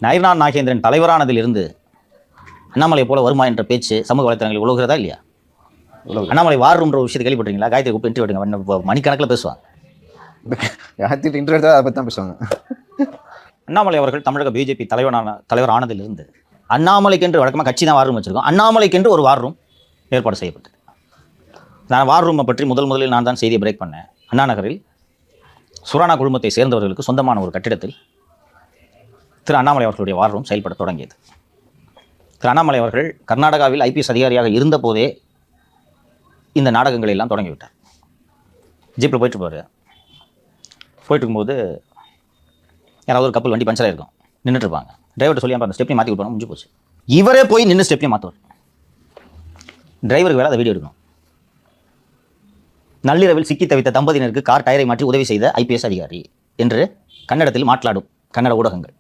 நயினார் நாகேந்திரன் தலைவரானதிலிருந்து அண்ணாமலை போல வருமா என்ற பேச்சு சமூக வலைத்தளங்களில் உலகிறதா இல்லையா? அண்ணாமலை வார் ரூம்ன்ற ஒரு விஷயத்தை கேள்விப்பட்டீங்களா? காயத்ரி கூப்பிட்டு இன்டர்வியூ எடுங்க, மணிக்கணக்கில் பேசுவாங்க. காயத்ரி இன்டர்வியூ அதை பற்றி தான் பேசுவாங்க. அண்ணாமலை அவர்கள் தமிழக பிஜேபி தலைவர் ஆனதிலிருந்து அண்ணாமலைக்கென்று வழக்கமாக கட்சி தான் வார் ரூம் வச்சிருக்கோம். அண்ணாமலைக்கென்று ஒரு வார் ரூம் ஏற்பாடு செய்யப்பட்டது. நான் வார் ரூமை பற்றி முதலில் நான் தான் செய்தியை பிரேக் பண்ணேன். அண்ணா நகரில் சுரானா குழுமத்தை சேர்ந்தவர்களுக்கு சொந்தமான ஒரு கட்டிடத்தில் திரு அண்ணாமலை அவர்களுடைய வார் ரூம் செயல்பட தொடங்கியது. திரு அண்ணாமலை அவர்கள் கர்நாடகாவில் ஐபிஎஸ் அதிகாரியாக இருந்தபோதே இந்த நாடகங்களை எல்லாம் தொடங்கிவிட்டார். ஜீப்பில் போயிட்டு இருக்கும்போது யாராவது ஒரு கப்பல் வண்டி பஞ்சராக இருக்கும், நின்றுட்டு இருப்பாங்க. டிரைவர்கிட்ட சொல்லி அந்த ஸ்டெப்னி மாற்றி விட்டோம், முடிஞ்சு போச்சு. இவரே போய் நின்று ஸ்டெப்னி மாற்றுவார். டிரைவருக்கு வேலை அதை வீடியோ எடுக்கணும். நள்ளிரவில் சிக்கி தவித்த தம்பதியினருக்கு கார் டயரை மாற்றி உதவி செய்த ஐபிஎஸ் அதிகாரி என்று கன்னடத்தில் மாట్లాடும் கன்னட ஊடகங்கள்.